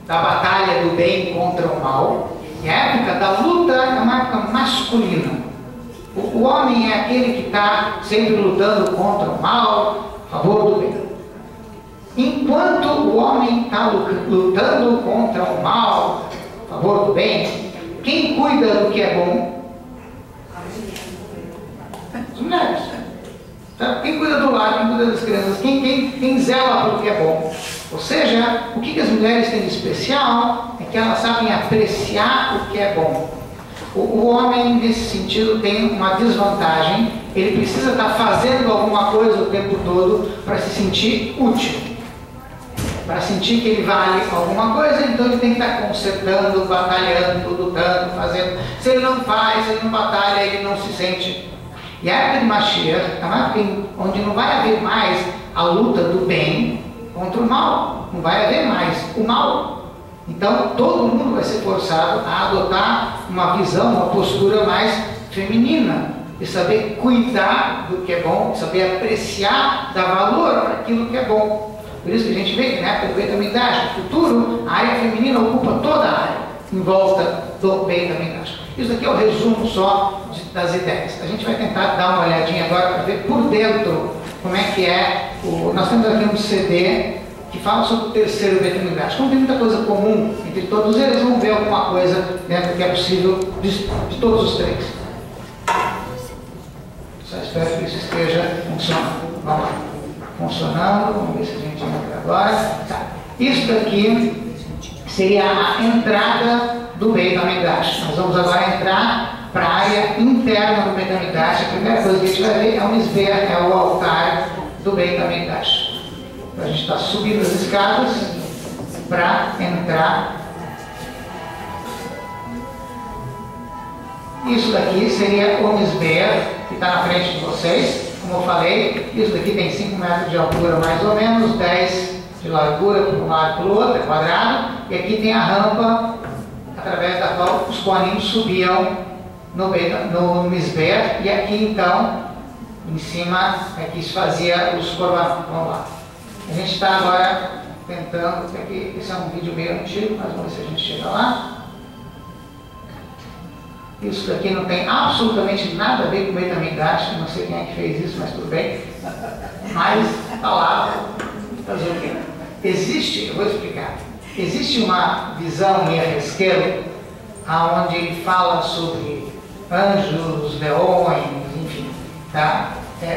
da batalha do bem contra o mal, e a época da luta é uma época masculina. O homem é aquele que está sempre lutando contra o mal, a favor do bem. Enquanto o homem está lutando contra o mal, a favor do bem, quem cuida do que é bom? As mulheres. Quem cuida do lar, quem cuida das crianças, quem zela pelo que é bom. Ou seja, o que as mulheres têm de especial é que elas sabem apreciar o que é bom. O homem, nesse sentido, tem uma desvantagem. Ele precisa estar fazendo alguma coisa o tempo todo para se sentir útil. Para sentir que ele vale alguma coisa, então ele tem que estar consertando, batalhando, lutando, fazendo. Se ele não faz, se ele não batalha, ele não se sente. E a época de Mashiach é uma época onde não vai haver mais a luta do bem contra o mal. Não vai haver mais o mal. Então todo mundo vai ser forçado a adotar uma visão, uma postura mais feminina. De saber cuidar do que é bom, de saber apreciar, dar valor para aquilo que é bom. Por isso que a gente vê que na época do Beit HaMikdash, no futuro, a área feminina ocupa toda a área em volta do Beit HaMikdash. Isso aqui é o resumo só das ideias. A gente vai tentar dar uma olhadinha agora para ver por dentro como é que é. Nós temos aqui um CD que fala sobre o terceiro Beit HaMikdash. Como tem muita coisa comum entre todos eles, vamos ver alguma coisa dentro que é possível de todos os três. Só espero que isso esteja funcionando. Vamos lá. Funcionando, vamos ver se a gente entra agora. Tá. Isso daqui seria a entrada do Beit HaMikdash. Nós vamos agora entrar para a área interna do Beit HaMikdash. A primeira coisa que a gente vai ver é o Mizbeach, é o altar do Beit HaMikdash. Então a gente está subindo as escadas para entrar. Isso daqui seria o Mizbeach, que está na frente de vocês. Como eu falei, isso daqui tem 5 metros de altura mais ou menos, 10 de largura por um lado e pelo outro, é quadrado. E aqui tem a rampa através da qual os coaninhos subiam no Mizbeach. E aqui então, em cima, é que se fazia os korbanot. Vamos lá. A gente está agora tentando, aqui, esse é um vídeo meio antigo, mas vamos ver se a gente chega lá. Isso daqui não tem absolutamente nada a ver com o Beit HaMikdash, não sei quem é que fez isso, mas tudo bem. Mas está lá, fazer o quê? Existe, eu vou explicar, existe uma visão em Yehezkel, onde ele fala sobre anjos, leões, enfim, tá?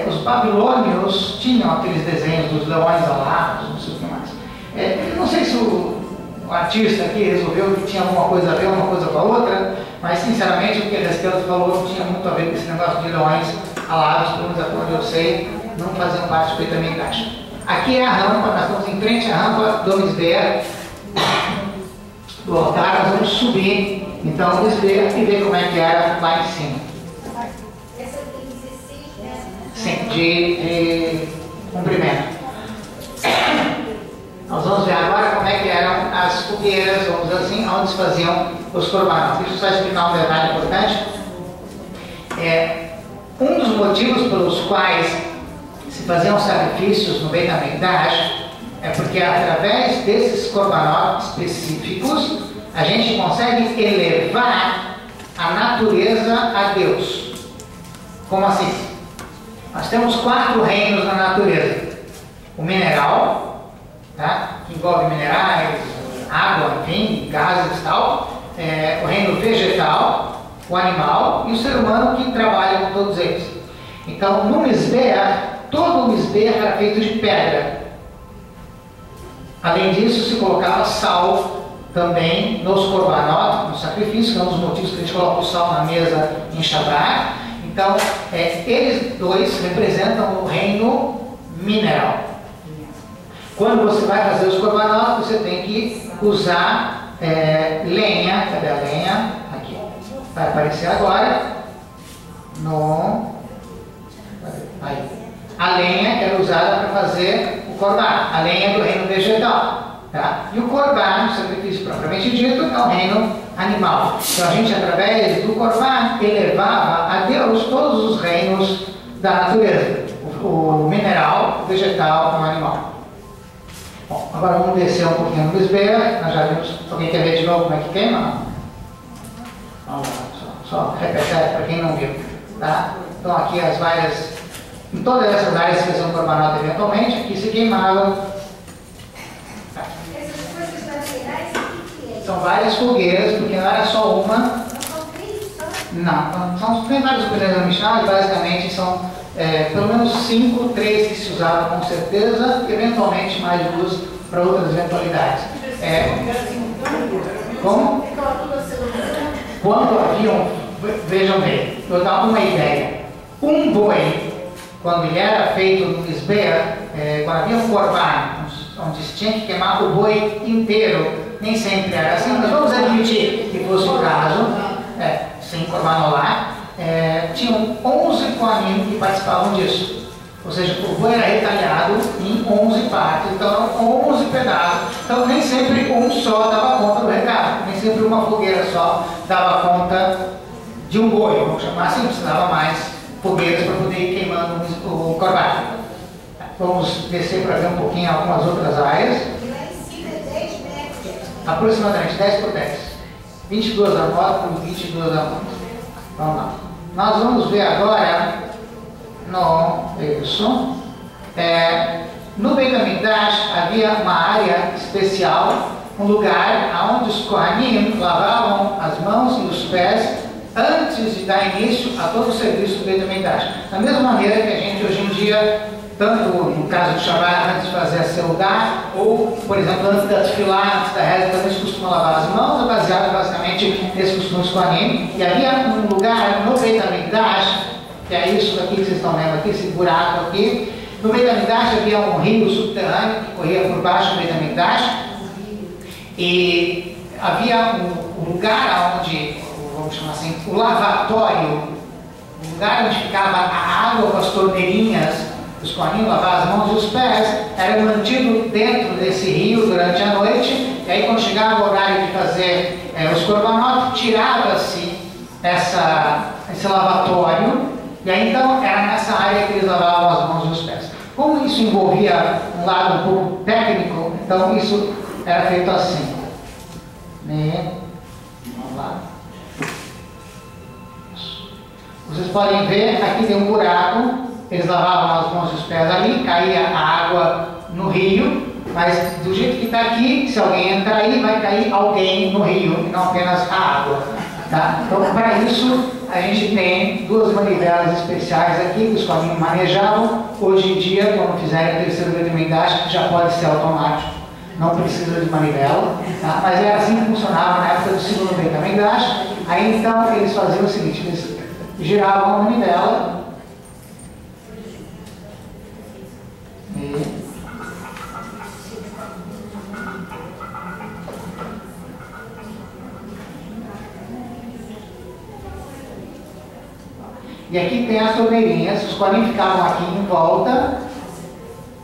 Os babilônios tinham aqueles desenhos dos leões alados, não sei o que mais. Não sei se o artista aqui resolveu que tinha alguma coisa a ver uma coisa com a outra, mas sinceramente o que Yehezkel falou não tinha muito a ver com esse negócio de leões alados, pelo menos até onde eu sei, não faziam parte do Beit HaMikdash. Aqui é a rampa, nós estamos em frente à rampa do Mizbeach, do altar, nós vamos subir então o Mizbeach e ver como é que era lá em cima. Essa tem 16 metros? Sim, de comprimento. Nós vamos ver agora como é que eram as fogueiras, vamos dizer assim, onde se faziam os korbanot. Deixa eu só explicar um detalhe importante. Um dos motivos pelos quais se faziam sacrifícios no Beit HaMikdash é porque através desses korbanot específicos a gente consegue elevar a natureza a Deus. Como assim? Nós temos 4 reinos na natureza. O mineral, tá? Que envolve minerais, água, enfim, gases e tal. O reino vegetal, o animal e o ser humano que trabalha com todos eles. Então, no Mizbeach, todo o Mizbeach era feito de pedra. Além disso, se colocava sal também nos korbanot, no sacrifício, que é um dos motivos que a gente coloca o sal na mesa em Shabbat. Então, eles dois representam o reino mineral. Quando você vai fazer os korbanot, você tem que usar lenha. Cadê a lenha? Aqui. Vai aparecer agora. Aí. A lenha era usada para fazer o korban. A lenha do reino vegetal. Tá? E o korban, o sacrifício propriamente dito, é o reino animal. Então a gente, através do korban, elevava a Deus todos os reinos da natureza. O mineral, o vegetal e o animal. Bom, agora vamos descer um pouquinho no Mizbeach. Nós já vimos. Alguém quer ver de novo como é que queima? Não? Vamos lá, só repetir para quem não viu. Tá? Então aqui as várias. Em todas essas áreas que são corbanota eventualmente, aqui se queimava. Essas coisas materiais, o que é? São várias fogueiras, porque não era só uma. Não são três só? Não, tem várias coisas na Mishnah, e basicamente são pelo menos 5, 3 que se usavam com certeza, e eventualmente mais 2 para outras eventualidades. Como? Quando haviam, vejam bem, eu dar uma ideia. Um boi, quando ele era feito no Mizbeach, quando havia um korban, onde se tinha que queimar o boi inteiro, nem sempre era assim, mas vamos admitir que fosse o caso, sem korban lá, tinham 11 kohanim que participavam disso. Ou seja, o boi era retalhado em 11 partes, então eram 11 pedaços. Então nem sempre um só dava conta do recado, nem sempre uma fogueira só dava conta de um boi, vamos chamar assim, precisava mais fogueiras para poder ir queimando o korban. Vamos descer para ver um pouquinho algumas outras áreas. E lá em cima é 10 metros. Aproximadamente 10 por 10. 22 amot por 22 amot. Vamos lá. Nós vamos ver agora no Beit HaMikdash havia uma área especial, um lugar onde os Kohanim lavavam as mãos e os pés antes de dar início a todo o serviço do Beit HaMikdash. Da mesma maneira que a gente hoje em dia, tanto no caso do Shabbat, antes de fazer a Seudá, ou, por exemplo, antes da Tefilá, antes da reza, também se costuma lavar as mãos, é baseado basicamente nesse costume dos Kohanim. E havia um lugar no Beit HaMikdash, que é isso daqui que vocês estão vendo aqui, esse buraco aqui. No Beit HaMikdash havia um rio subterrâneo que corria por baixo do Beit HaMikdash, e havia um lugar onde, vamos chamar assim, o lavatório, o lugar onde ficava a água com as torneirinhas, os Kohanim lavar as mãos e os pés, era mantido dentro desse rio durante a noite, e aí quando chegava o horário de fazer os korbanot, tirava-se esse lavatório, e aí então era nessa área que eles lavavam as mãos e os pés. Como isso envolvia um lado um pouco técnico, então isso era feito assim. Vamos lá. Vocês podem ver, aqui tem um buraco, eles lavavam as mãos e os pés ali, caía a água no rio, mas do jeito que está aqui, se alguém entrar aí, vai cair alguém no rio, e não apenas a água. Tá? Então, para isso, a gente tem 2 manivelas especiais aqui que os Kohanim manejavam. Hoje em dia, quando fizerem o terceiro Beit HaMikdash, já pode ser automático, não precisa de manivela, tá? Mas era assim que funcionava na época do segundo Beit HaMikdash. Aí então eles faziam o seguinte, eles giravam a manivela e aqui tem as torneirinhas, os Kohanim ficavam aqui em volta,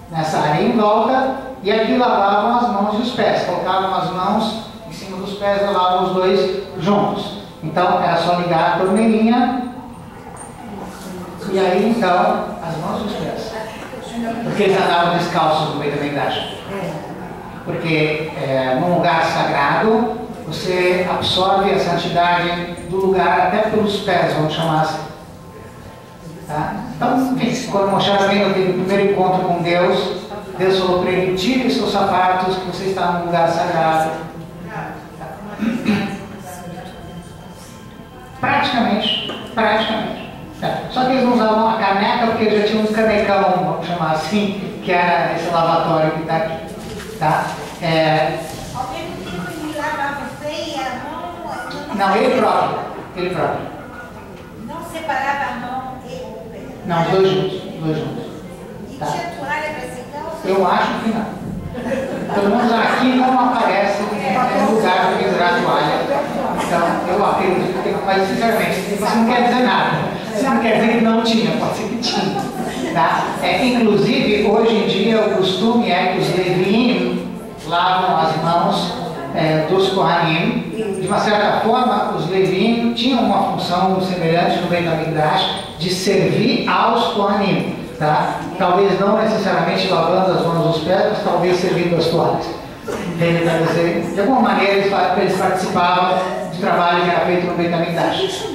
nessa área em volta, e aqui lavavam as mãos e os pés, colocavam as mãos em cima dos pés e lavavam os dois juntos. Então era só ligar a torneirinha, e aí então as mãos e os pés. Porque eles andavam descalços no Beit HaMikdash. Porque num lugar sagrado, você absorve a santidade do lugar até pelos pés, vamos chamar assim. Tá? Então, enfim, quando Moshe Rabbeinu teve o primeiro encontro com Deus, Deus falou para ele: tire os seus sapatos, que você está num lugar sagrado. Praticamente. Só que eles não usavam a caneca porque eles já tinham um canecão, vamos chamar assim, que era esse lavatório que está aqui. Tá? Ao mesmo tempo ele lavava o pé e a mão. Não, ele próprio. Não separava a mão e o pé. Não, os dois juntos. E Tá. tinha toalha para secar ou Eu acho que não. Pelo menos aqui não aparece um lugar para pendurar a toalha. Então, eu acredito que não, mas sinceramente, isso não quer dizer nada. Isso não quer dizer que não tinha, pode ser que tinha. Tá? Inclusive, hoje em dia, o costume é que os Leviim lavam as mãos dos Kohanim. De uma certa forma, os Leviim tinham uma função semelhante no Beit HaMikdash de servir aos Kohanim. tá? Talvez não necessariamente lavando as mãos e os pés, mas talvez servindo as toalhas. Entende? De alguma maneira eles participavam do trabalho que era feito no Beit HaMikdash.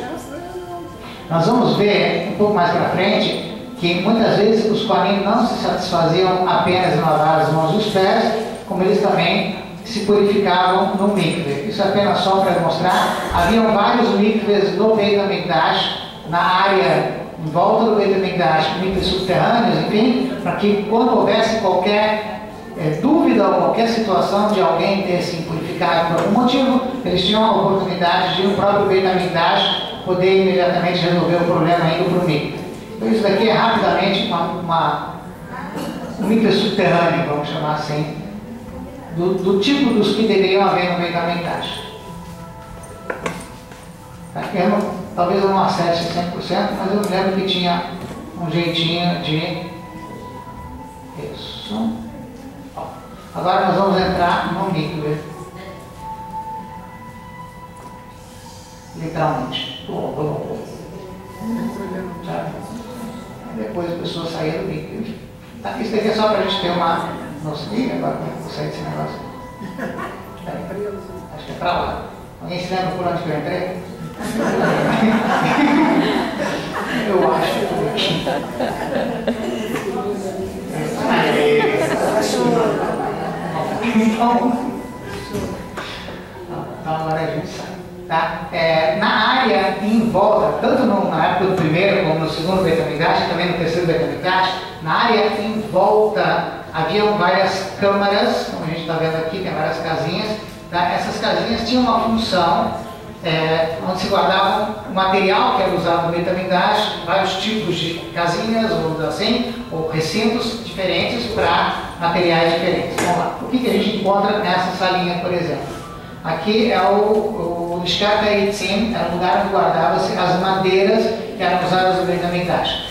Nós vamos ver um pouco mais para frente que muitas vezes os Kohanim não se satisfaziam apenas em lavar as mãos e os pés, como eles também se purificavam no mikve. Isso é apenas só para mostrar. Haviam vários mikves no Beit HaMikdash, na área em volta do Beit HaMikdash, mikves subterrâneos, enfim, para que quando houvesse qualquer dúvida ou qualquer situação de alguém ter se impurificado por algum motivo, eles tinham a oportunidade de no próprio Beit HaMikdash poder imediatamente resolver o problema indo para o mikve. Então isso daqui é rapidamente um mikve subterrâneo, vamos chamar assim, do tipo dos que deveriam haver no Beit HaMikdash. Talvez eu não acesse 100%, mas eu lembro que tinha um jeitinho de... Isso. Agora nós vamos entrar no mikve. Literalmente. Depois a pessoa saía do mikve. Tá, isso daqui é só para a gente ter uma noção. Agora como é que eu saio desse negócio? Acho que é para lá. Alguém se lembra por onde que eu entrei? Eu acho. Então agora a gente sai. Tá? Na área em volta, tanto na época do primeiro como no segundo Beit HaMikdash, também no terceiro Beit HaMikdash, na área em volta haviam várias câmaras, como a gente está vendo aqui, tem várias casinhas. Tá? Essas casinhas tinham uma função onde se guardava o material que era usado no Beit HaMikdash, vários tipos de casinhas ou recintos diferentes para materiais diferentes. Vamos lá. O que a gente encontra nessa salinha, por exemplo? Aqui é o Lishkat HaEtzim, era o lugar onde guardava-se as madeiras que eram usadas no Beit HaMikdash.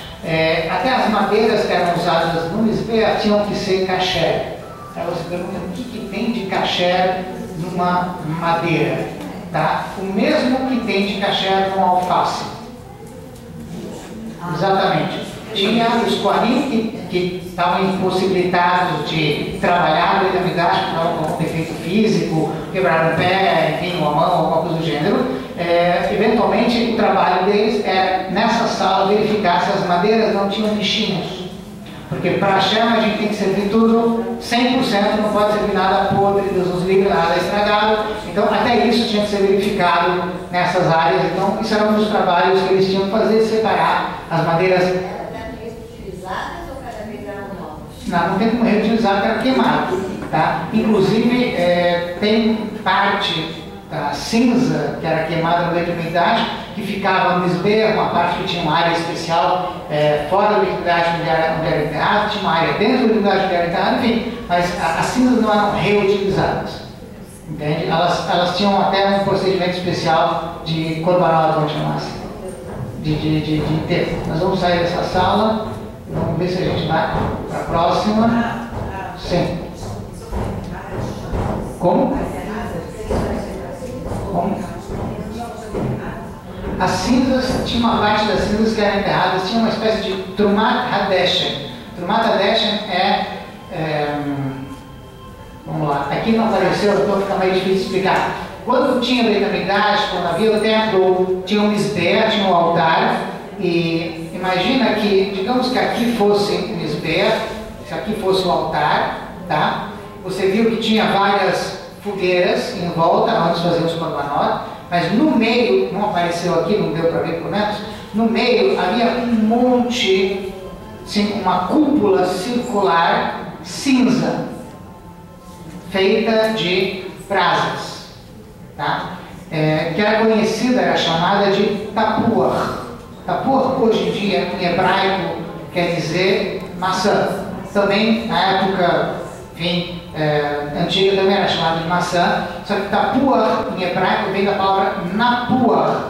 Até as madeiras que eram usadas no Mizbeach tinham que ser kasher. Aí você pergunta, o que tem de kasher numa madeira? Tá? O mesmo que tem de kasher numa alface. Exatamente. Tinha os Kohanim que estavam impossibilitados de trabalhar no Beit HaMikdash, que estavam com defeito físico, quebraram o pé, enfim, uma mão, alguma coisa do gênero. Eventualmente, o trabalho deles era, nessa sala, verificar se as madeiras não tinham bichinhos. Porque para a chama a gente tem que servir tudo 100%, não pode servir nada podre, Deus nos livre, nada estragado. Então, até isso tinha que ser verificado nessas áreas. Então, isso era um dos trabalhos que eles tinham que fazer, separar as madeiras. Não tem como reutilizar para queimar. Tá? Inclusive, tem parte da cinza que era queimada no Beit HaMikdash, que ficava no Mizbeach, uma parte que tinha uma área especial fora do Beit HaMikdash onde era enterrado, tinha uma área dentro do Beit HaMikdash onde era enterrado, enfim, mas as cinzas não eram reutilizadas. Entende? Elas tinham até um procedimento especial de korbanot, vamos chamar assim, de enterro. Nós vamos sair dessa sala, vamos ver se a gente vai para a próxima. Sim. Como? As cinzas, tinha uma parte das cinzas que eram enterradas, tinha uma espécie de Trumat Hadeshen. Trumat Hadeshen vamos lá, aqui não apareceu, então fica mais difícil de explicar. Quando tinha Beit HaMikdash, quando havia o templo, tinha um Mizbeach, tinha um altar, e imagina que, digamos que aqui fosse o Mizbeach, se aqui fosse o altar, tá? Você viu que tinha várias fogueiras em volta, onde faziam os korbanot, mas no meio, não apareceu aqui, não deu para ver pelo menos, no meio havia um monte, assim, uma cúpula circular cinza, feita de brasas, tá? Que era conhecida, era chamada de tapuach. Tapuach hoje em dia, em hebraico, quer dizer maçã. Também, na época, enfim, antiga também era chamada de maçã, só que tapuach em hebraico vem da palavra napuach,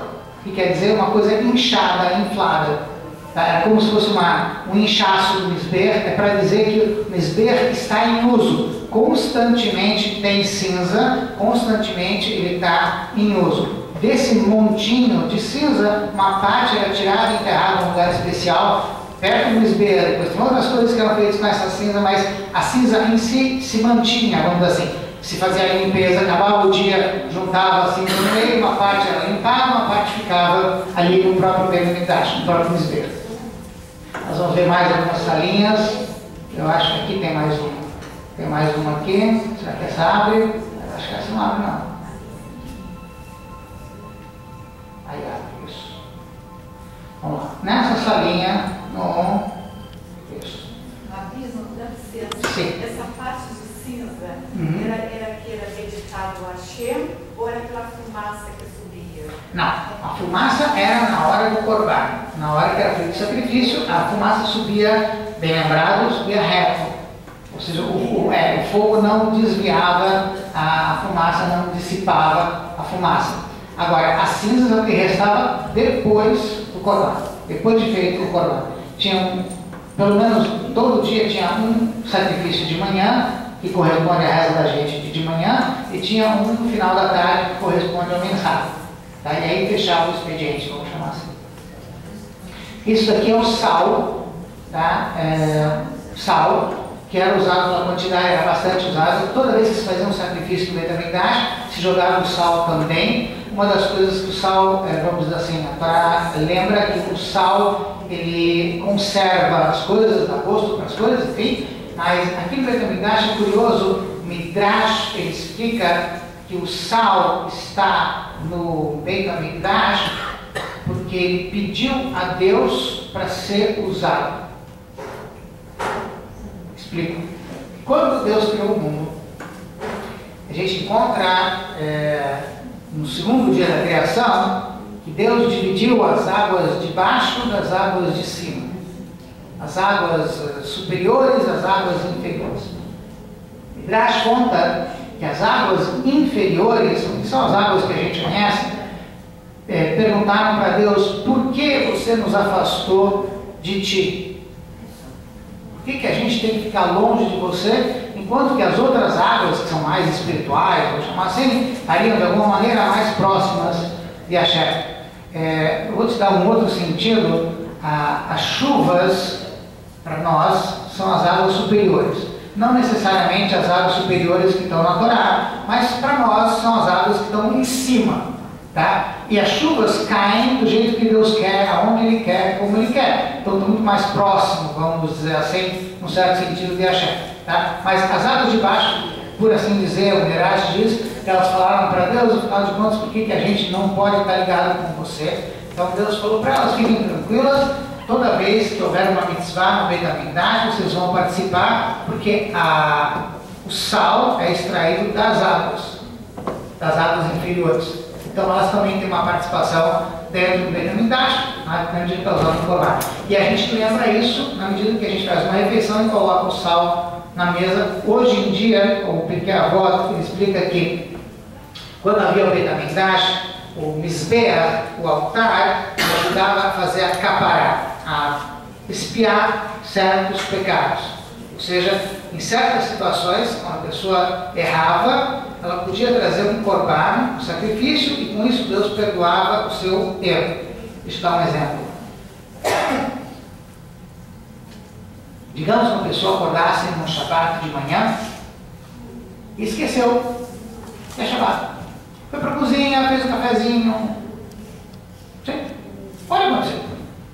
que quer dizer uma coisa inchada, inflada. Era como se fosse um inchaço do Mizbeach, para dizer que o Mizbeach está em uso. Constantemente tem cinza, constantemente ele está em uso. Desse montinho de cinza, uma parte era tirada e enterrada em um lugar especial, perto do Misbeira, depois tem outras coisas que eram feitas com essa cinza, mas a cinza em si se mantinha, vamos dizer assim. Se fazia a limpeza, acabava o dia, juntava a cinza no meio, uma parte era limpada, uma parte ficava ali no próprio Beit-Hamikdash, no próprio Misbeira. Nós vamos ver mais algumas salinhas. Eu acho que aqui tem mais uma. Tem mais uma aqui. Será que essa abre? Eu acho que essa não abre, não. Aí abre, isso. Vamos lá. Nessa salinha, no... Isso. Abismo, deve ser. Sim. Essa parte de cinza, era que era dedicado a Hashem ou era aquela fumaça que subia? Não, a fumaça era na hora do corban. Na hora que era feito o sacrifício, a fumaça subia, bem lembrado, subia reto. Ou seja, o fogo não desviava a fumaça, não dissipava a fumaça. Agora, as cinzas é o que restava depois do corban. Depois de feito o corban. Tinha pelo menos todo dia tinha um sacrifício de manhã, que corresponde à reza da gente de manhã, e tinha um no final da tarde, que corresponde ao mensagem. Tá? E aí fechava o expediente, vamos chamar assim. Isso daqui é o sal, tá? Sal, que era usado pela quantidade, era bastante usado. Toda vez que se fazia um sacrifício no Beit-Hamikdash, se jogava o sal também. Uma das coisas que o sal, vamos dizer assim, lembra que o sal, ele conserva as coisas, dá gosto para as coisas, enfim. Mas aqui no Beit-Hamikdash é curioso, o Midrash ele explica que o sal está no Beit-Hamikdash porque ele pediu a Deus para ser usado. Explico. Quando Deus criou o mundo, a gente encontra no segundo dia da criação que Deus dividiu as águas de baixo das águas de cima. As águas superiores, as águas inferiores. Midrash conta que as águas inferiores, que são as águas que a gente conhece, perguntaram para Deus: por que você nos afastou de ti? Por que a gente tem que ficar longe de você, enquanto que as outras águas, que são mais espirituais, vou chamar assim, estariam de alguma maneira mais próximas de Hashem? Eu vou te dar um outro sentido. As chuvas, para nós, são as águas superiores. Não necessariamente as águas superiores que estão na Torá, mas para nós são as águas que estão em cima. Tá? E as chuvas caem do jeito que Deus quer, aonde Ele quer, como Ele quer. Então estão muito mais próximos, vamos dizer assim, num certo sentido de Hashem. Tá? Mas as águas de baixo, por assim dizer, o Midrash diz que elas falaram para Deus, afinal de contas, por que a gente não pode estar ligado com você? Então Deus falou para elas: fiquem tranquilas, toda vez que houver uma mitzvah no Beit-Hamikdash, vocês vão participar, porque o sal é extraído das águas inferiores. Então elas também têm uma participação dentro do Beit-Hamikdash, na medida que elas vão colar. E a gente lembra isso na medida que a gente faz uma refeição e coloca o sal na mesa. Hoje em dia, o Pirkei Avot ele explica que quando havia o Beit-Hamikdash, o Misbeach, o altar, ajudava a fazer a capará, a espiar certos pecados. Ou seja, em certas situações, quando a pessoa errava, ela podia trazer um corban, um sacrifício, e com isso Deus perdoava o seu erro. Deixa eu dar um exemplo. Digamos que uma pessoa acordasse no Shabbat de manhã e esqueceu que é Shabbat. Foi para a cozinha, fez um cafezinho. Sim, pode acontecer.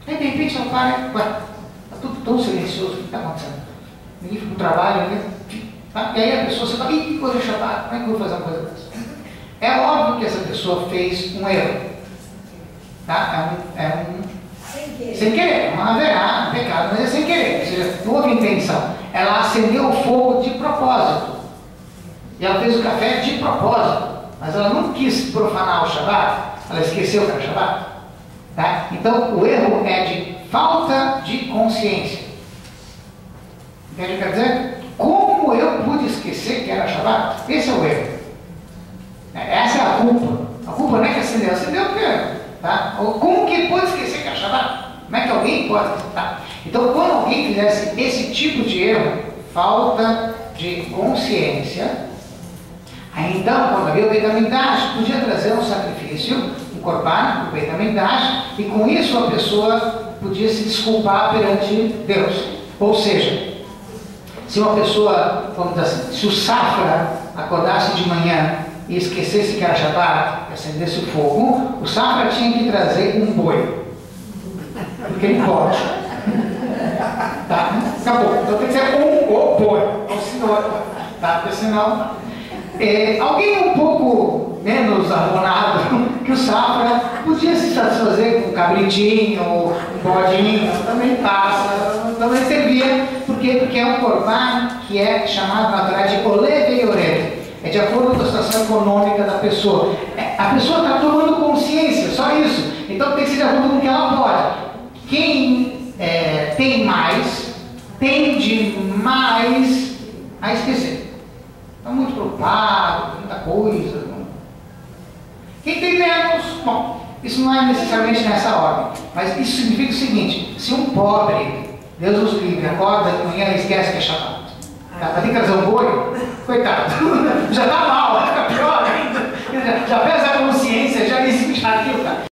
Aí de repente ela para, está tudo tão silencioso, o que está acontecendo? Ninguém foi para o trabalho, tá? E aí a pessoa se fala: ih, que coisa é Shabbat, como é que eu vou fazer uma coisa dessa? É óbvio que essa pessoa fez um erro. Tá? Sem querer, não haverá um pecado, mas é sem querer, ou seja, não houve intenção. Ela acendeu o fogo de propósito. E ela fez o café de propósito. Mas ela não quis profanar o Shabbat, ela esqueceu que era Shabbat. Tá? Então o erro é de falta de consciência. Entende o que quer dizer? Como eu pude esquecer que era Shabbat? Esse é o erro. Essa é a culpa. A culpa não é que acendeu o quê? Tá? Como que pode esquecer que era Shabbat? Como é que alguém pode esquecer? Tá? Então quando alguém fizesse esse tipo de erro, falta de consciência, aí então, quando havia o Beit-Hamikdash, podia trazer um sacrifício, um corban, o Beit-Hamikdash, e com isso a pessoa podia se desculpar perante Deus. Ou seja, se uma pessoa, vamos dizer assim, se o Safra acordasse de manhã e esquecesse que era Shabat, acendesse o fogo, o Safra tinha que trazer um boi. Porque ele pode. Tá? Acabou. Então tem que ser o boi, o senhor. Tá? Porque senão... alguém um pouco menos abonado que o Safra podia se satisfazer com um cabritinho, um bodinho, também passa, também servia, porque é um corban que é chamado na Torá de oleve e oreve. É de acordo com a situação econômica da pessoa. A pessoa está tomando consciência, só isso. Então tem que ser de acordo com o que ela pode. Quem tem mais, tende mais a esquecer. Está muito preocupado, muita coisa. Quem tem menos, bom, isso não é necessariamente nessa ordem, mas isso significa o seguinte: se um pobre, Deus nos livre, acorda de manhã e esquece que é Shabat, vai ter que trazer um boi, coitado, já está mal.